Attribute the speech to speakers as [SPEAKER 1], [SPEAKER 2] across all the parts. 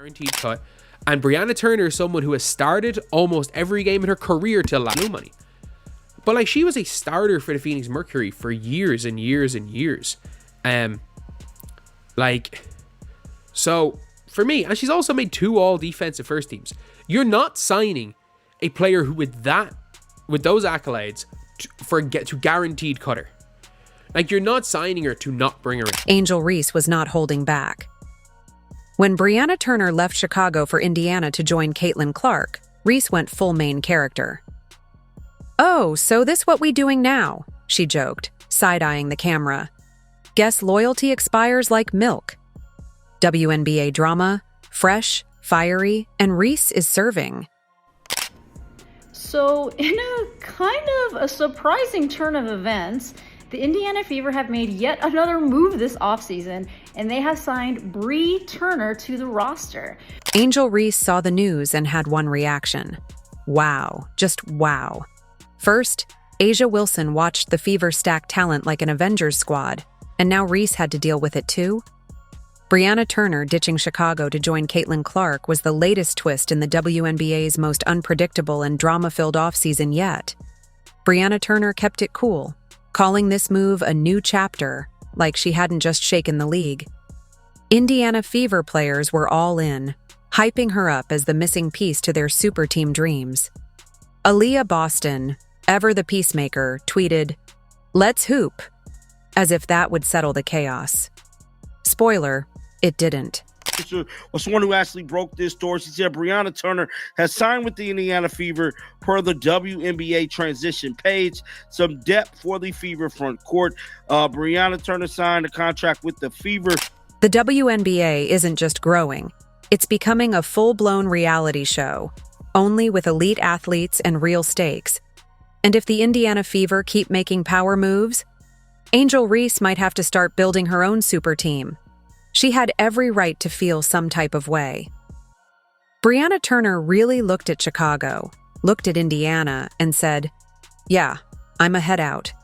[SPEAKER 1] guaranteed cut. And Brianna Turner is someone who has started almost every game in her career till last no money. But like, she was a starter for the Phoenix Mercury for years and years and years. So for me, and she's also made 2 all defensive first teams. You're not signing a player who with those accolades to guaranteed cutter. Like, you're not signing her to not bring her in.
[SPEAKER 2] Angel Reese was not holding back. When Brianna Turner left Chicago for Indiana to join Caitlin Clark, Reese went full main character. "Oh, so this what we doing now?" she joked, side-eyeing the camera. "Guess loyalty expires like milk. WNBA drama, fresh, fiery, and Reese is serving."
[SPEAKER 3] So, in a kind of a surprising turn of events, the Indiana Fever have made yet another move this offseason, and they have signed Bree Turner to the roster.
[SPEAKER 2] Angel Reese saw the news and had one reaction. Wow, just wow. First, Asia Wilson watched the Fever stack talent like an Avengers squad, and now Reese had to deal with it too? Brianna Turner ditching Chicago to join Caitlin Clark was the latest twist in the WNBA's most unpredictable and drama-filled offseason yet. Brianna Turner kept it cool, calling this move a new chapter, like she hadn't just shaken the league. Indiana Fever players were all in, hyping her up as the missing piece to their super team dreams. Aaliyah Boston, ever the peacemaker, tweeted, "Let's hoop," as if that would settle the chaos. Spoiler, it didn't.
[SPEAKER 4] Was someone who actually broke this story. She said Brianna Turner has signed with the Indiana Fever per the WNBA transition page. Some depth for the Fever front court. Brianna Turner signed a contract with the Fever.
[SPEAKER 2] The WNBA isn't just growing. It's becoming a full-blown reality show, only with elite athletes and real stakes. And if the Indiana Fever keep making power moves, Angel Reese might have to start building her own super team. She had every right to feel some type of way. Brianna Turner really looked at Chicago, looked at Indiana, and said, "Yeah, I'm a head out."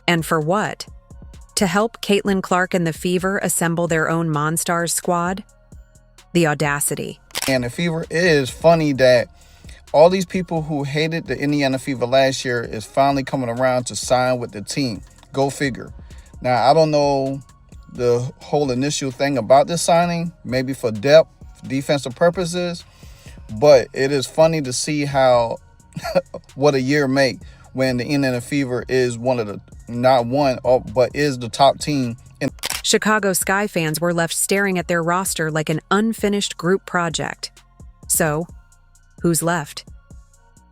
[SPEAKER 2] And for what? To help Caitlin Clark and the Fever assemble their own Monstars squad? The audacity.
[SPEAKER 5] And the Fever, it is funny that all these people who hated the Indiana Fever last year is finally coming around to sign with the team. Go figure. Now, I don't know the whole initial thing about this signing, maybe for depth, defensive purposes, but it is funny to see how what a year make when the Indiana Fever is one of the, not one, but is the top team.
[SPEAKER 2] Chicago Sky fans were left staring at their roster like an unfinished group project. So, who's left?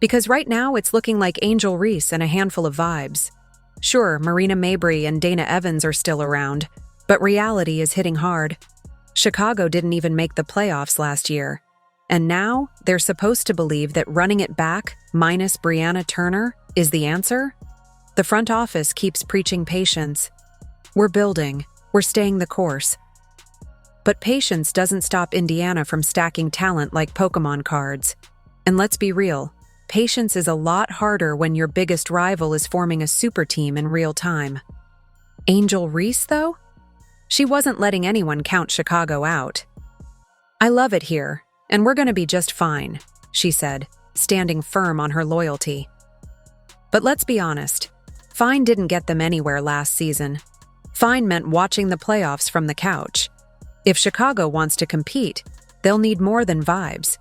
[SPEAKER 2] Because right now it's looking like Angel Reese and a handful of vibes. Sure, Marina Mabrey and Dana Evans are still around, but reality is hitting hard. Chicago didn't even make the playoffs last year. And now they're supposed to believe that running it back, minus Brianna Turner, is the answer? The front office keeps preaching patience. We're building. We're staying the course. But patience doesn't stop Indiana from stacking talent like Pokemon cards. And let's be real, patience is a lot harder when your biggest rival is forming a super team in real time. Angel Reese, though? She wasn't letting anyone count Chicago out. "I love it here, and we're going to be just fine," she said, standing firm on her loyalty. But let's be honest, fine didn't get them anywhere last season. Fine meant watching the playoffs from the couch. If Chicago wants to compete, they'll need more than vibes.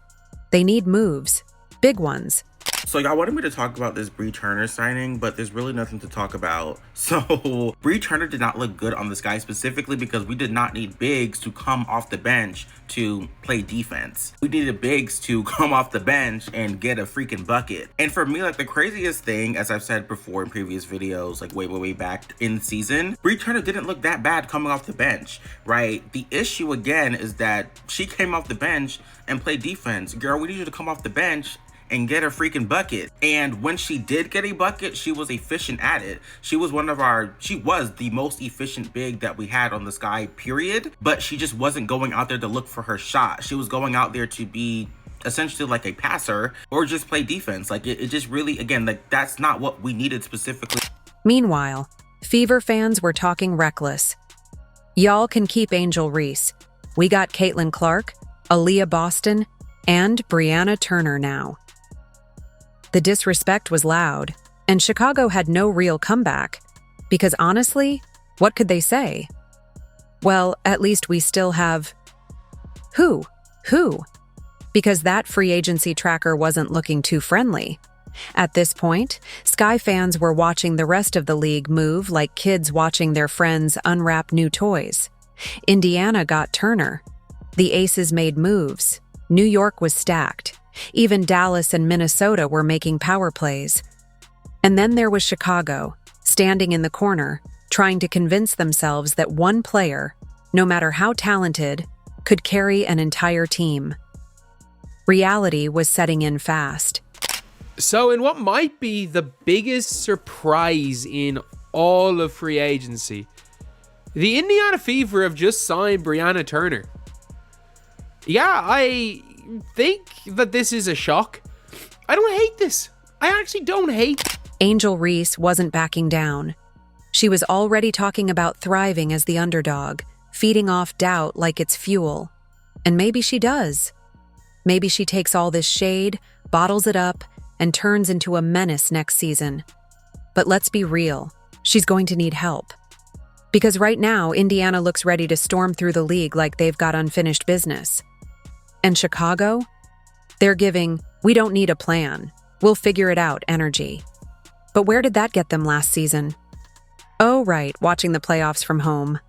[SPEAKER 2] They need moves, big ones.
[SPEAKER 6] So y'all wanted me to talk about this Bree Turner signing, but there's really nothing to talk about. So Bree Turner did not look good on this guy, specifically because we did not need bigs to come off the bench to play defense. We needed bigs to come off the bench and get a freaking bucket. And for me, like, the craziest thing, as I've said before in previous videos, like way back in the season, Bree Turner didn't look that bad coming off the bench, right? The issue again is that she came off the bench and played defense. Girl, we need you to come off the bench and get a freaking bucket. And when she did get a bucket, she was efficient at it. She was the most efficient big that we had on the Sky, period. But she just wasn't going out there to look for her shot. She was going out there to be essentially like a passer or just play defense. Like, it just really, again, like, that's not what we needed specifically.
[SPEAKER 2] Meanwhile, Fever fans were talking reckless. "Y'all can keep Angel Reese. We got Caitlin Clark. Aaliyah Boston, and Brianna Turner now. The disrespect was loud, and Chicago had no real comeback, because honestly, what could they say? Well, at least we still have... Who? Because that free agency tracker wasn't looking too friendly. At this point, Sky fans were watching the rest of the league move like kids watching their friends unwrap new toys. Indiana got Turner. The Aces made moves. New York was stacked. Even Dallas and Minnesota were making power plays. And then there was Chicago, standing in the corner, trying to convince themselves that one player, no matter how talented, could carry an entire team. Reality was setting in fast.
[SPEAKER 1] So in what might be the biggest surprise in all of free agency, the Indiana Fever have just signed Brianna Turner. Yeah, I think that this is a shock. I don't hate this. I actually don't hate.
[SPEAKER 2] Angel Reese wasn't backing down. She was already talking about thriving as the underdog, feeding off doubt like it's fuel. And maybe she does. Maybe she takes all this shade, bottles it up, and turns into a menace next season. But let's be real, she's going to need help. Because right now, Indiana looks ready to storm through the league like they've got unfinished business. And Chicago? They're giving, we don't need a plan, we'll figure it out energy. But where did that get them last season? Oh, right, watching the playoffs from home.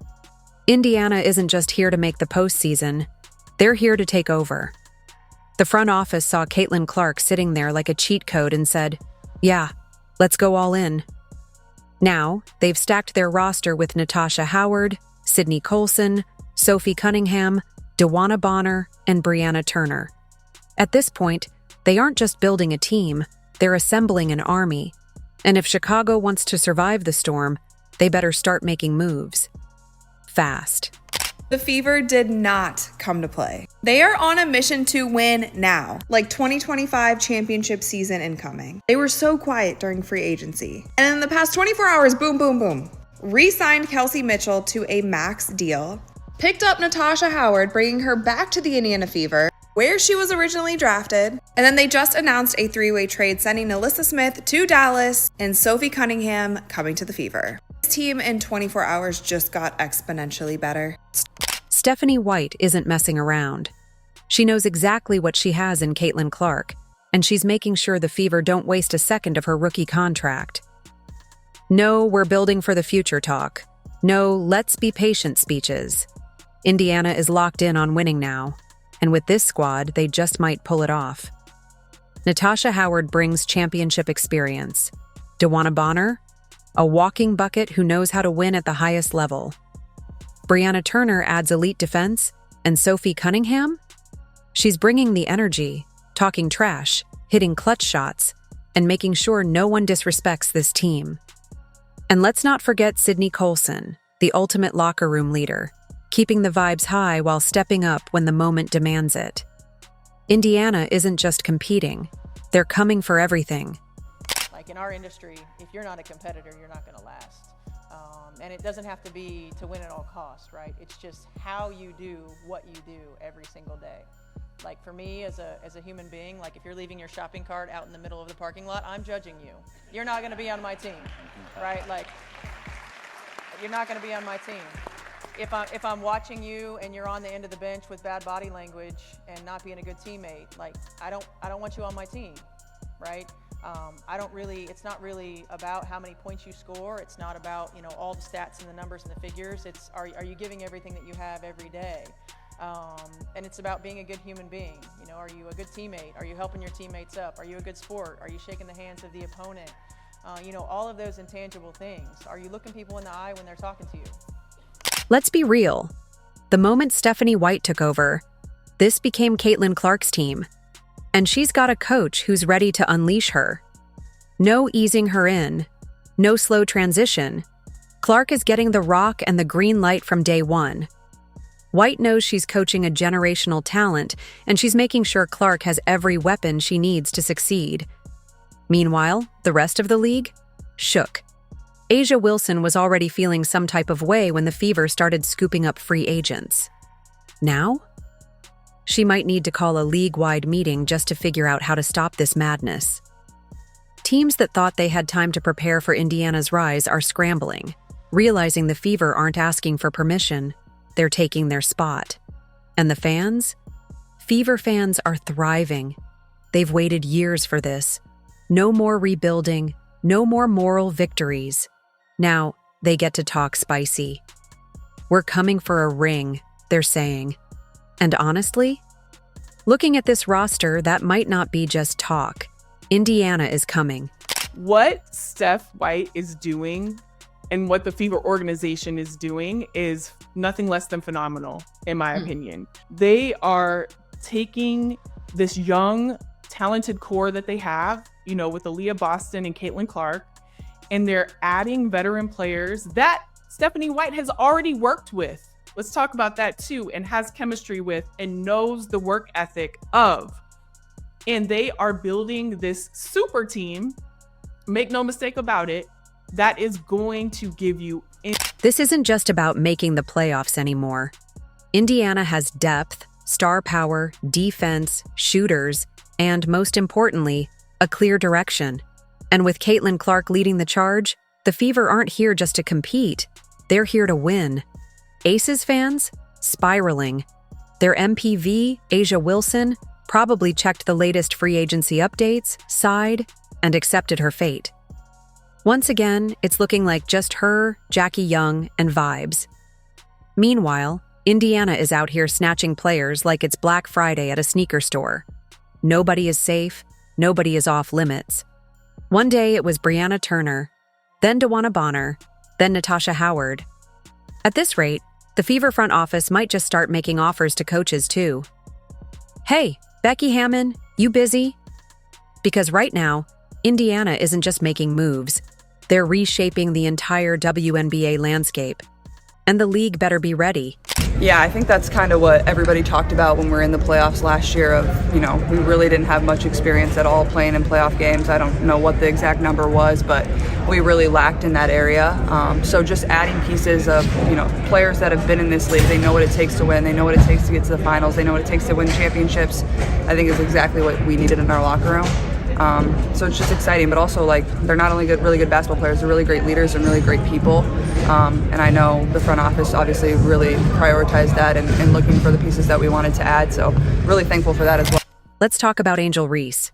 [SPEAKER 2] Indiana isn't just here to make the postseason, they're here to take over. The front office saw Caitlin Clark sitting there like a cheat code and said, yeah, let's go all in. Now, they've stacked their roster with Natasha Howard, Sydney Colson, Sophie Cunningham, DeWanna Bonner, and Brianna Turner. At this point, they aren't just building a team, they're assembling an army. And if Chicago wants to survive the storm, they better start making moves. Fast.
[SPEAKER 7] The Fever did not come to play. They are on a mission to win now, like 2025 championship season incoming. They were so quiet during free agency. And in the past 24 hours, boom, boom, boom. Re-signed Kelsey Mitchell to a max deal. Picked up Natasha Howard, bringing her back to the Indiana Fever, where she was originally drafted. And then they just announced a three-way trade, sending Alyssa Smith to Dallas and Sophie Cunningham coming to the Fever. This team in 24 hours just got exponentially better.
[SPEAKER 2] Stephanie White isn't messing around. She knows exactly what she has in Caitlin Clark, and she's making sure the Fever don't waste a second of her rookie contract. No, we're building for the future talk. No, let's be patient speeches. Indiana is locked in on winning now, and with this squad, they just might pull it off. Natasha Howard brings championship experience. DeWanna Bonner, a walking bucket who knows how to win at the highest level. Brianna Turner adds elite defense, and Sophie Cunningham? She's bringing the energy, talking trash, hitting clutch shots, and making sure no one disrespects this team. And let's not forget Sydney Colson, the ultimate locker room leader, keeping the vibes high while stepping up when the moment demands it. Indiana isn't just competing, they're coming for everything.
[SPEAKER 8] Like in our industry, if you're not a competitor, you're not going to last. And it doesn't have to be to win at all costs, right? It's just how you do what you do every single day. Like for me as a human being, like if you're leaving your shopping cart out in the middle of the parking lot, I'm judging you. You're not going to be on my team, right? Like you're not going to be on my team. If I'm watching you and you're on the end of the bench with bad body language and not being a good teammate, like I don't want you on my team, right? It's not really about how many points you score. It's not about, all the stats and the numbers and the figures. It's, are you giving everything that you have every day? And it's about being a good human being. Are you a good teammate? Are you helping your teammates up? Are you a good sport? Are you shaking the hands of the opponent? All of those intangible things. Are you looking people in the eye when they're talking to you?
[SPEAKER 2] Let's be real. The moment Stephanie White took over, this became Caitlin Clark's team. And she's got a coach who's ready to unleash her. No easing her in. No slow transition. Clark is getting the rock and the green light from day one. White knows she's coaching a generational talent, and she's making sure Clark has every weapon she needs to succeed. Meanwhile, the rest of the league? Shook. A'ja Wilson was already feeling some type of way when the Fever started scooping up free agents. Now? she might need to call a league-wide meeting just to figure out how to stop this madness. Teams that thought they had time to prepare for Indiana's rise are scrambling, realizing the Fever aren't asking for permission, they're taking their spot. And the fans? Fever fans are thriving. They've waited years for this. No more rebuilding, no more moral victories. Now, they get to talk spicy. We're coming for a ring, they're saying. And honestly, looking at this roster, that might not be just talk. Indiana is coming.
[SPEAKER 9] What Steph White is doing and what the Fever organization is doing is nothing less than phenomenal, in my opinion. They are taking this young, talented core that they have, with Aaliyah Boston and Caitlin Clark, and they're adding veteran players that Stephanie White has already worked with. Let's talk about that too, and has chemistry with and knows the work ethic of. And they are building this super team, make no mistake about it, that is going to give you...
[SPEAKER 2] This isn't just about making the playoffs anymore. Indiana has depth, star power, defense, shooters, and most importantly, a clear direction. And with Caitlin Clark leading the charge, the Fever aren't here just to compete. They're here to win. Aces fans? Spiraling. Their MPV, Asia Wilson, probably checked the latest free agency updates, sighed, and accepted her fate. Once again, it's looking like just her, Jackie Young, and vibes. Meanwhile, Indiana is out here snatching players like it's Black Friday at a sneaker store. Nobody is safe, nobody is off limits. One day it was Brianna Turner, then DeWanna Bonner, then Natasha Howard. At this rate, the Fever front office might just start making offers to coaches too. Hey, Becky Hammon, you busy? Because right now, Indiana isn't just making moves. They're reshaping the entire WNBA landscape. And the league better be ready.
[SPEAKER 10] Yeah, I think that's kind of what everybody talked about when we were in the playoffs last year of, we really didn't have much experience at all playing in playoff games. I don't know what the exact number was, but we really lacked in that area. So just adding pieces of, players that have been in this league, they know what it takes to win, they know what it takes to get to the finals, they know what it takes to win championships, I think is exactly what we needed in our locker room. So it's just exciting, but also they're not only really good basketball players, they're really great leaders and really great people. And I know the front office obviously really prioritized that and looking for the pieces that we wanted to add. So really thankful for that as well.
[SPEAKER 2] Let's talk about Angel Reese.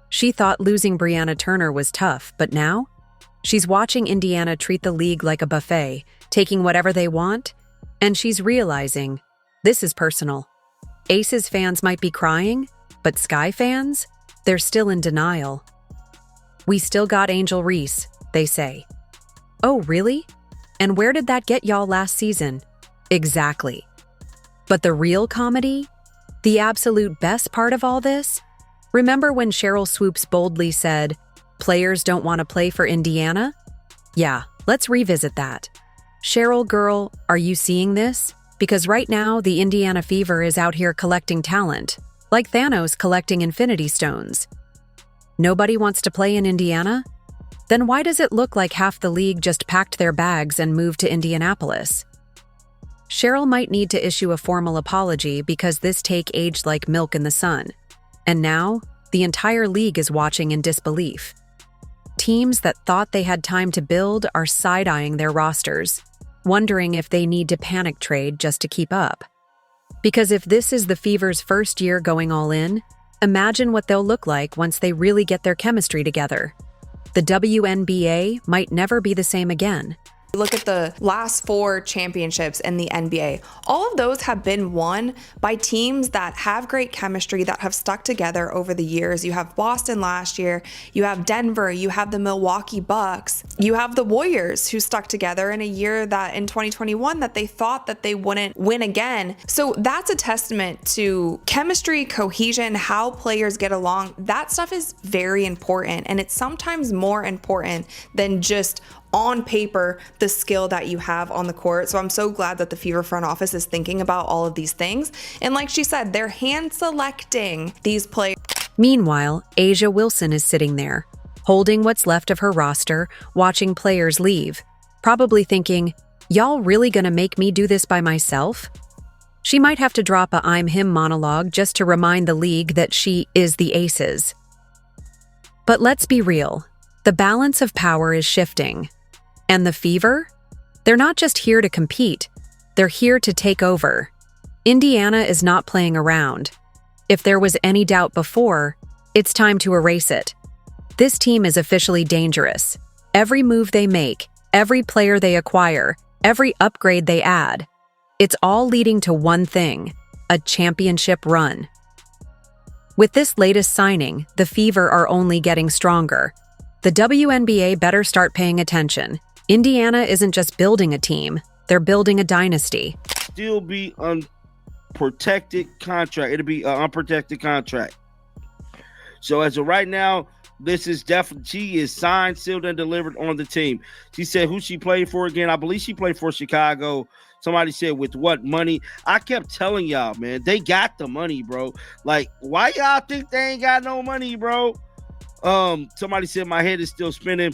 [SPEAKER 2] She thought losing Brianna Turner was tough, but now she's watching Indiana treat the league like a buffet, taking whatever they want, and she's realizing this is personal. Aces fans might be crying, but Sky fans? They're still in denial. We still got Angel Reese, they say. Oh, really? And where did that get y'all last season? Exactly. But the real comedy? The absolute best part of all this? Remember when Cheryl Swoops boldly said, "Players don't want to play for Indiana?" Yeah, let's revisit that. Cheryl, girl, are you seeing this? Because right now, the Indiana Fever is out here collecting talent. Like Thanos collecting Infinity Stones. Nobody wants to play in Indiana? Then why does it look like half the league just packed their bags and moved to Indianapolis? Cheryl might need to issue a formal apology because this take aged like milk in the sun. And now, the entire league is watching in disbelief. Teams that thought they had time to build are side-eyeing their rosters, wondering if they need to panic trade just to keep up. Because if this is the Fever's first year going all in, imagine what they'll look like once they really get their chemistry together. The WNBA might never be the same again.
[SPEAKER 7] Look at the last 4 championships in the NBA. All of those have been won by teams that have great chemistry, that have stuck together over the years. You have Boston last year, you have Denver, you have the Milwaukee Bucks, you have the Warriors who stuck together in a year that in 2021 that they thought that they wouldn't win again. So that's a testament to chemistry, cohesion, how players get along. That stuff is very important, and it's sometimes more important than just on paper, the skill that you have on the court. So I'm so glad that the Fever front office is thinking about all of these things. And like she said, they're hand selecting these players.
[SPEAKER 2] Meanwhile, Asia Wilson is sitting there, holding what's left of her roster, watching players leave, probably thinking, y'all really gonna make me do this by myself? She might have to drop a "I'm him" monologue just to remind the league that she is the Aces. But let's be real, the balance of power is shifting. And the Fever? They're not just here to compete, they're here to take over. Indiana is not playing around. If there was any doubt before, it's time to erase it. This team is officially dangerous. Every move they make, every player they acquire, every upgrade they add, it's all leading to one thing: a championship run. With this latest signing, the Fever are only getting stronger. The WNBA better start paying attention. Indiana isn't just building a team, they're building a dynasty.
[SPEAKER 4] Still be unprotected contract. It'll be an unprotected contract. So as of right now, this is definitely, she is signed, sealed, and delivered on the team. She said who she played for again. I believe she played for Chicago. Somebody said with what money. I kept telling y'all, man, they got the money, bro. Like, why y'all think they ain't got no money, bro? Somebody said my head is still spinning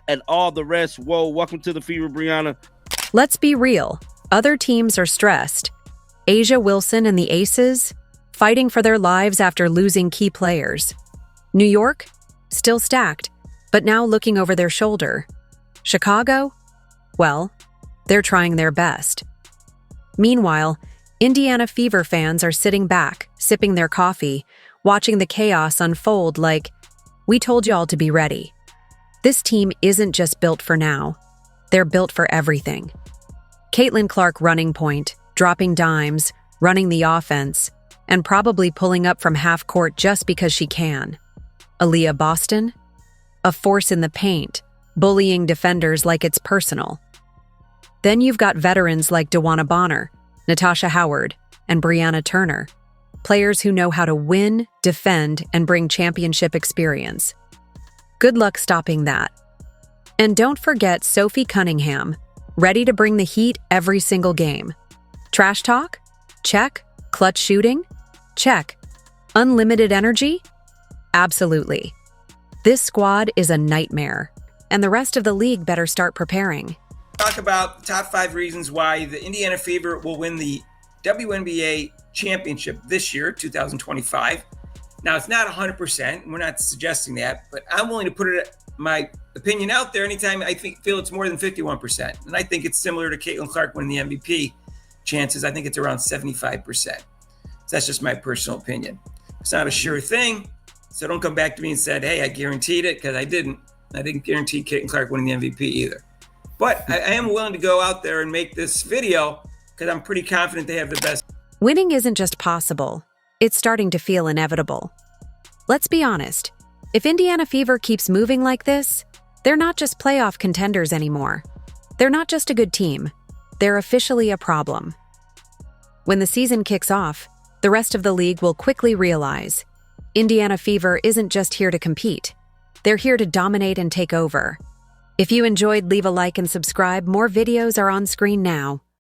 [SPEAKER 4] and all the rest. Whoa, welcome to the Fever, Brianna.
[SPEAKER 2] Let's be real. Other teams are stressed. Asia Wilson and the Aces, fighting for their lives after losing key players. New York, still stacked, but now looking over their shoulder. Chicago, well, they're trying their best. Meanwhile, Indiana Fever fans are sitting back, sipping their coffee, watching the chaos unfold like, we told y'all to be ready. This team isn't just built for now. They're built for everything. Caitlin Clark running point, dropping dimes, running the offense, and probably pulling up from half court just because she can. Aaliyah Boston, a force in the paint, bullying defenders like it's personal. Then you've got veterans like DeWanna Bonner, Natasha Howard, and Brianna Turner, players who know how to win, defend, and bring championship experience. Good luck stopping that. And don't forget Sophie Cunningham, ready to bring the heat every single game. Trash talk? Check. Clutch shooting? Check. Unlimited energy? Absolutely. This squad is a nightmare, and the rest of the league better start preparing.
[SPEAKER 11] Talk about the top 5 reasons why the Indiana Fever will win the WNBA championship this year, 2025. Now, it's not 100%. We're not suggesting that, but I'm willing to put my opinion out there anytime I feel it's more than 51%. And I think it's similar to Caitlin Clark winning the MVP chances. I think it's around 75%. So that's just my personal opinion. It's not a sure thing. So don't come back to me and said, hey, I guaranteed it, because I didn't. I didn't guarantee Caitlin Clark winning the MVP either. But I am willing to go out there and make this video because I'm pretty confident they have the best.
[SPEAKER 2] Winning isn't just possible, it's starting to feel inevitable. Let's be honest, if Indiana Fever keeps moving like this, they're not just playoff contenders anymore. They're not just a good team, they're officially a problem. When the season kicks off, the rest of the league will quickly realize Indiana Fever isn't just here to compete, they're here to dominate and take over. If you enjoyed, leave a like and subscribe. More videos are on screen now.